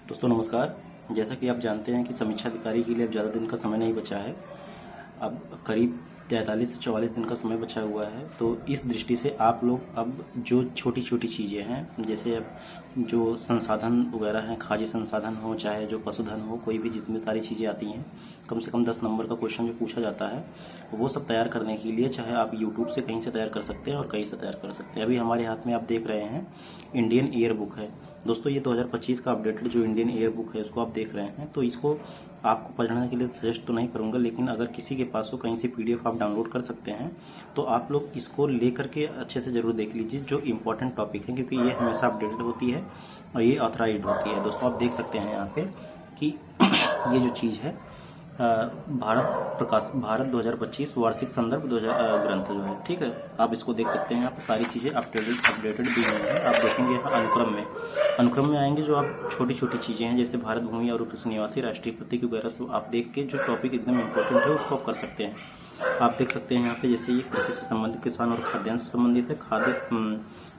दोस्तों नमस्कार। जैसा कि आप जानते हैं कि समीक्षा अधिकारी के लिए अब ज़्यादा दिन का समय नहीं बचा है। अब करीब 43 से 44 दिन का समय बचा हुआ है। तो इस दृष्टि से आप लोग अब जो छोटी छोटी चीज़ें हैं, जैसे अब जो संसाधन वगैरह हैं, खाद्य संसाधन हो चाहे जो पशुधन हो, कोई भी जितनी सारी चीज़ें आती हैं, कम से कम 10 नंबर का क्वेश्चन जो पूछा जाता है, वो सब तैयार करने के लिए चाहे आप यूट्यूब से कहीं से तैयार कर सकते हैं और कहीं से तैयार कर सकते हैं। अभी हमारे हाथ में आप देख रहे हैं इंडियन ईयर बुक है दोस्तों। ये 2025 का अपडेटेड जो इंडियन ईयर बुक है उसको आप देख रहे हैं। तो इसको आपको पढ़ने के लिए सजेस्ट तो नहीं करूंगा, लेकिन अगर किसी के पास हो कहीं से पीडीएफ आप डाउनलोड कर सकते हैं, तो आप लोग इसको लेकर के अच्छे से जरूर देख लीजिए जो इम्पोर्टेंट टॉपिक है, क्योंकि ये हमेशा अपडेटेड होती है और ये ऑथराइज्ड होती है। दोस्तों आप देख सकते हैं यहाँ पे कि ये जो चीज़ है भारत 2025 वार्षिक संदर्भ 2000 ग्रंथ जो है, ठीक है, आप इसको देख सकते हैं। यहाँ पे सारी चीज़ें अपडेटेड दी हुई हैं। आप देखेंगे यहाँ अनुक्रम में आएंगे जो आप छोटी छोटी चीज़ें हैं, जैसे भारत भूमि और उसके निवासी राष्ट्रीय प्रतीक वगैरह सब आप देख के जो टॉपिक एकदम इम्पोर्टेंट है उसको आप कर सकते हैं। आप देख सकते हैं यहाँ पे जैसे ये कृषि से संबंधित, किसान और खाद्यान्न से संबंधित है, खाद्य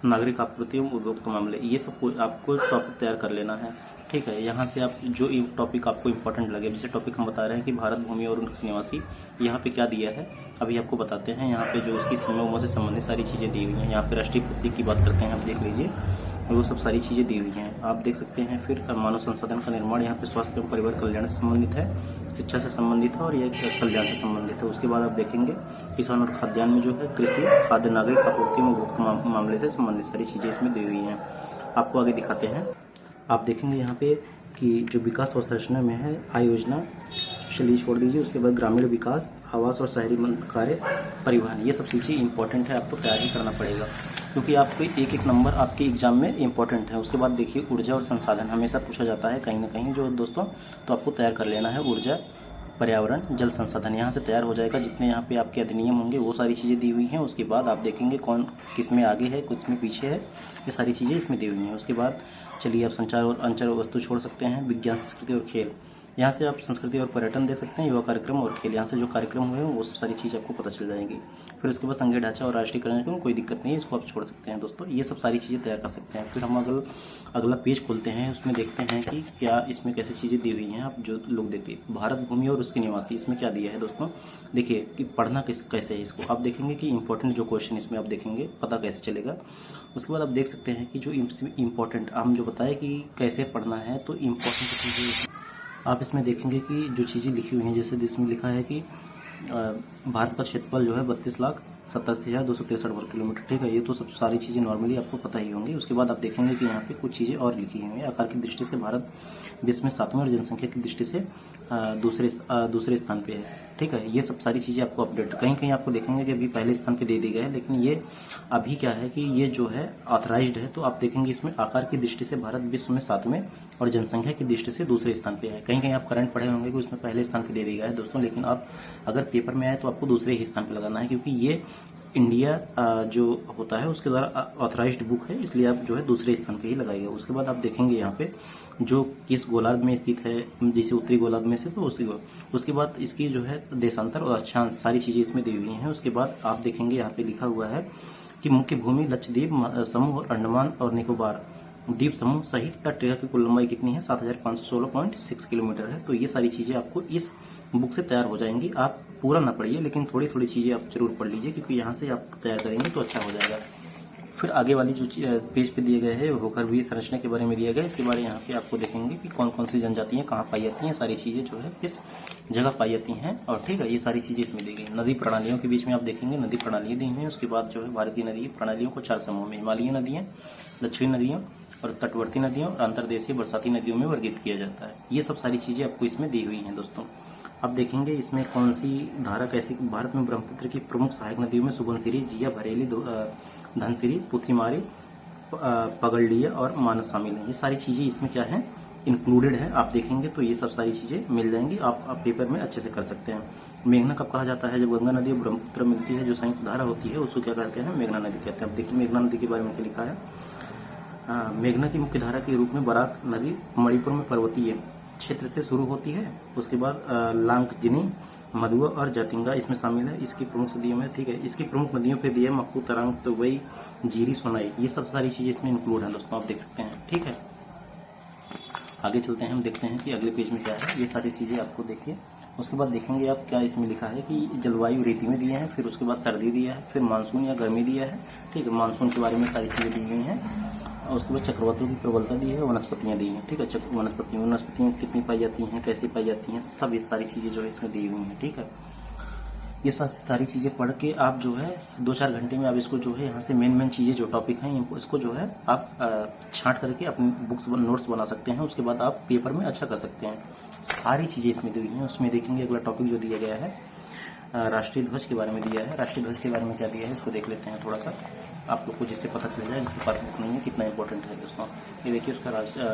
नागरिक आपूर्ति एवं उपभोक्ता मामले, ये सब आपको टॉपिक तैयार कर लेना है, ठीक है। यहाँ से आप जो टॉपिक आपको इम्पोर्टेंट लगे, जैसे टॉपिक हम बता रहे हैं कि भारत भूमि और उनके निवासी, यहाँ पे क्या दिया है अभी आपको बताते हैं। यहाँ पे जो उसकी सीमाओं से संबंधित सारी चीज़ें दी हुई हैं। यहाँ पे राष्ट्रीय प्रतीक की बात करते हैं, आप देख लीजिए, वो सब सारी चीज़ें दी हुई हैं, आप देख सकते हैं। फिर मानव संसाधन का निर्माण, यहाँ पे स्वास्थ्य एवं परिवार कल्याण से संबंधित है, शिक्षा से संबंधित है और ये कल्याण से संबंधित है। उसके बाद आप देखेंगे किसान और खाद्यान्न में जो है कृषि, खाद्य नागरिक आपूर्ति एवं उपभोक्ता मामले से संबंधित सारी चीज़ें इसमें दी हुई हैं। आपको आगे दिखाते हैं। आप देखेंगे यहाँ पे कि जो विकास और संरचना में है, आय योजना चलिए छोड़ दीजिए, उसके बाद ग्रामीण विकास, आवास और शहरी कार्य, परिवहन, ये सब चीज़ें इंपॉर्टेंट है, आपको तैयार ही करना पड़ेगा, क्योंकि आपको एक एक नंबर आपके एग्जाम में इंपॉर्टेंट है। उसके बाद देखिए ऊर्जा और संसाधन हमेशा पूछा जाता है कहीं ना कहीं जो दोस्तों, तो आपको तैयार कर लेना है। ऊर्जा, पर्यावरण, जल संसाधन यहाँ से तैयार हो जाएगा। जितने यहाँ पे आपके अधिनियम होंगे वो सारी चीज़ें दी हुई हैं। उसके बाद आप देखेंगे कौन किस में आगे है, कुछ में पीछे है, ये सारी चीज़ें इसमें दी हुई हैं। उसके बाद चलिए आप संचार और अंचर वस्तु छोड़ सकते हैं। विज्ञान, संस्कृति और खेल, यहाँ से आप संस्कृति और पर्यटन देख सकते हैं। युवा कार्यक्रम और खेल, यहाँ से जो कार्यक्रम हुए हैं वो सारी चीज़ आपको पता चल जाएगी। फिर उसके बाद संघीय ढांचा और राष्ट्रीयकरण की कोई दिक्कत नहीं है, इसको आप छोड़ सकते हैं दोस्तों। ये सब सारी चीज़ें तैयार कर सकते हैं। फिर हम अगला पेज खोलते हैं, उसमें देखते हैं कि क्या इसमें कैसी चीज़ें दी हुई हैं। आप जो लोग देखिए भारत भूमि और उसके निवासी, इसमें क्या दिया है दोस्तों, देखिए कि पढ़ना कैसे है इसको आप देखेंगे कि इंपॉर्टेंट जो क्वेश्चन इसमें आप देखेंगे पता कैसे चलेगा। उसके बाद आप देख सकते हैं कि जो इम्पोर्टेंट हम जो बताए कि कैसे पढ़ना है, तो इम्पोर्टेंट चीज़ें आप इसमें देखेंगे कि जो चीज़ें लिखी हुई हैं, जैसे इसमें लिखा है कि भारत का क्षेत्रफल जो है 32,87,263 वर्ग किलोमीटर, ठीक है। ये तो सब सारी चीज़ें नॉर्मली आपको पता ही होंगी। उसके बाद आप देखेंगे कि यहाँ पे कुछ चीज़ें और लिखी हुई हैं। आकार की दृष्टि से भारत विश्व में 7वें और जनसंख्या की दृष्टि से दूसरे स्थान पे है, ठीक है। ये सब सारी चीज़ें आपको अपडेट कहीं कहीं आपको देखेंगे कि अभी पहले स्थान पे दे दी गए हैं, लेकिन ये अभी क्या है कि ये जो है ऑथराइज्ड है। तो आप देखेंगे इसमें आकार की दृष्टि से भारत विश्व में 7वें और जनसंख्या की दृष्टि से दूसरे स्थान पे है। कहीं कहीं आप करंट पढ़े होंगे कि उसमें पहले स्थान पे दे दिया है दोस्तों, लेकिन आप अगर पेपर में आए तो आपको दूसरे ही स्थान पे लगाना है, क्योंकि ये इंडिया जो होता है उसके द्वारा ऑथराइज्ड बुक है, इसलिए आप जो है दूसरे स्थान पे ही लगाइएगा। उसके बाद आप देखेंगे यहाँ पे जो किस गोलार्ध में स्थित है, जैसे उत्तरी गोलार्ध में से, तो उसके बाद इसकी जो है देशांतर और अक्षांश सारी चीजें इसमें दी हुई हैं। उसके बाद आप देखेंगे यहाँ पे लिखा हुआ है कि मुख्य भूमि लक्षद्वीप समूह और अंडमान और निकोबार द्वीप समूह सहित तटरेखा की कुल लंबाई कितनी है, 7516.6 किलोमीटर है। तो ये सारी चीजें आपको इस बुक से तैयार हो जाएंगी। आप पूरा ना पढ़िए, लेकिन थोड़ी थोड़ी चीजें आप जरूर पढ़ लीजिए, क्योंकि यहाँ से आप तैयार करेंगे तो अच्छा हो जाएगा। फिर आगे वाली जो पेज पे दिए गए हैं होकर भी संरचना के बारे में दिया गया है। इसके बारे में यहाँ पे आपको देखेंगे कि कौन कौन सी जनजातियां कहाँ पाई जाती हैं, सारी चीजें जो है किस जगह पाई जाती हैं, और ठीक है ये सारी चीजें इसमें दी गई। नदी प्रणालियों के बीच में आप देखेंगे नदी प्रणालियां दी हुई हैं। उसके बाद जो है भारतीय नदी प्रणालियों को 4 समूह में, हिमालयी नदियां, दक्षिणी नदियों और तटवर्ती नदियों और अंतर्देशीय बरसाती नदियों में वर्गीकृत किया जाता है। ये सब सारी चीजें आपको इसमें दी हुई हैं दोस्तों। आप देखेंगे इसमें कौन सी धारा कैसी, भारत में ब्रह्मपुत्र की प्रमुख सहायक नदियों में सुबनसिरी, जिया, भरेली, धनसिरी, पुथीमारी, पगडलिया और मानस शामिल है। ये सारी चीजें इसमें क्या है, इंक्लूडेड है। आप देखेंगे तो ये सब सारी चीजें मिल जाएंगी, आप पेपर में अच्छे से कर सकते हैं। मेघना कब कहा जाता है, जब गंगा नदी और ब्रह्मपुत्र मिलती है, जो संयुक्त धारा होती है उसको क्या कहते हैं, मेघना नदी कहते हैं। अब देखिए मेघना नदी के बारे में क्या लिखा है। मेघना की मुख्य धारा के रूप में बराक नदी मणिपुर में पर्वतीय क्षेत्र से शुरू होती है। उसके बाद लांकजिनी, मधुआ और जतिंगा इसमें शामिल है। इसकी प्रमुख नदियों में, ठीक है, इसकी प्रमुख नदियों पे दिए मक्कू, तरांग, तुवई, जीरी, सोनाई, ये सब सारी चीजें इसमें इंक्लूड है दोस्तों, आप देख सकते हैं, ठीक है। आगे चलते हैं, हम देखते हैं कि अगले पेज में क्या है। ये सारी चीज़ें आपको देखिए। उसके बाद देखेंगे आप क्या इसमें लिखा है कि जलवायु रीति में दिया है, फिर उसके बाद सर्दी दिया है, फिर मानसून या गर्मी दिया है, ठीक है, मानसून के बारे में सारी चीज़ें दी गई हैं। और उसके बाद चक्रवातों की प्रबलता दी है, वनस्पतियाँ दी हैं, ठीक है, वनस्पतियाँ कितनी पाई जाती हैं, कैसे पाई जाती हैं, सब ये सारी चीज़ें जो है इसमें दी हुई हैं, ठीक है। ये सारी चीज़ें पढ़ के आप जो है 2-4 घंटे में आप इसको जो है यहाँ से मेन चीज़ें जो टॉपिक हैं इसको जो है आप छांट करके अपनी बुक्स नोट्स बना सकते हैं। उसके बाद आप पेपर में अच्छा कर सकते हैं। सारी चीज़ें इसमें दी हुई हैं। उसमें देखेंगे अगला टॉपिक जो दिया गया है राष्ट्रीय ध्वज के बारे में दिया है। राष्ट्रीय ध्वज के बारे में क्या दिया है इसको देख लेते हैं थोड़ा सा, आप लोग को जिससे पता चल जाए, जिसके पास बुक नहीं है, कितना इंपॉर्टेंट है दोस्तों। ये देखिए उसका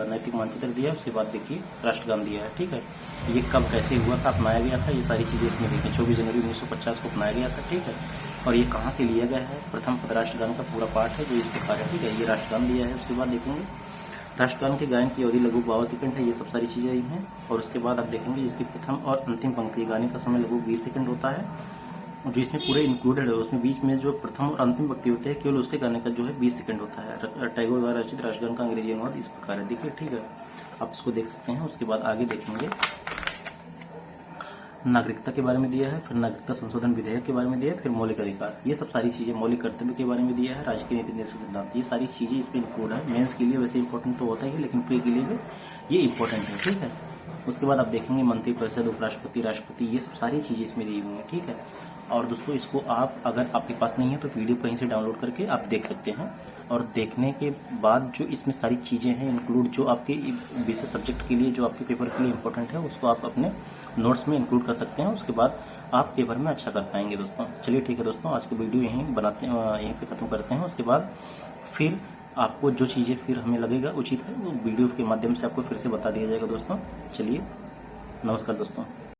नैतिक मानचित्र दिया है, उसके बाद देखिए राष्ट्रगान दिया है, ठीक है। ये कब कैसे हुआ था, अपनाया गया था, ये सारी चीज़ें इसमें देखिए। 24 जनवरी 1950 को अपनाया गया था, ठीक है। और ये कहाँ से लिया गया है, प्रथम पद राष्ट्रगान का पूरा पाठ है जो इस प्रकार है, ठीक है। ये राष्ट्रगान दिया है। उसके बाद देखेंगे राष्ट्रगान के गायन की अवधि लगभग 52 सेकंड है। ये सब सारी चीज़ें आई हैं। और उसके बाद आप देखेंगे जिसकी प्रथम और अंतिम पंक्ति गाने का समय लगभग 20 सेकंड होता है, जो इसमें पूरे इंक्लूडेड है। उसमें बीच में जो प्रथम और अंतिम पंक्ति होते हैं केवल उसके गाने का जो है 20 सेकंड होता है। टैगोर द्वारा रचित राष्ट्रगान का अंग्रेजी अनुवाद इस प्रकार है, देखिए, ठीक है। आप इसको देख सकते हैं। उसके बाद आगे देखेंगे नागरिकता के बारे में दिया है, फिर नागरिकता संशोधन विधेयक के बारे में दिया है, फिर मौलिक अधिकार, ये सब सारी चीजें, मौलिक कर्तव्य के बारे में दिया है, राजकीय नीति निर्देशक सिद्धांत, ये सारी चीजें इसमें इंक्लूड है। मेंस के लिए वैसे इंपॉर्टेंट तो होता ही है, लेकिन प्री के लिए भी ये इंपॉर्टेंट है, ठीक है। उसके बाद आप देखेंगे मंत्रिपरिषद, उपराष्ट्रपति, राष्ट्रपति, ये सब सारी चीजें इसमें दी हुई है, ठीक है। और दोस्तों इसको आप अगर आपके पास नहीं है तो पीडीएफ कहीं से डाउनलोड करके आप देख सकते हैं। और देखने के बाद जो इसमें सारी चीजें हैं इंक्लूड, जो आपके विषय सब्जेक्ट के लिए, जो आपके पेपर के लिए इंपॉर्टेंट है, उसको आप अपने नोट्स में इंक्लूड कर सकते हैं। उसके बाद आप पेपर में अच्छा कर पाएंगे दोस्तों। चलिए ठीक है दोस्तों, आज की वीडियो यहीं पे खत्म करते हैं। उसके बाद फिर आपको जो चीज़ें फिर हमें लगेगा उचित है वो वीडियो के माध्यम से आपको फिर से बता दिया जाएगा दोस्तों। चलिए, नमस्कार दोस्तों।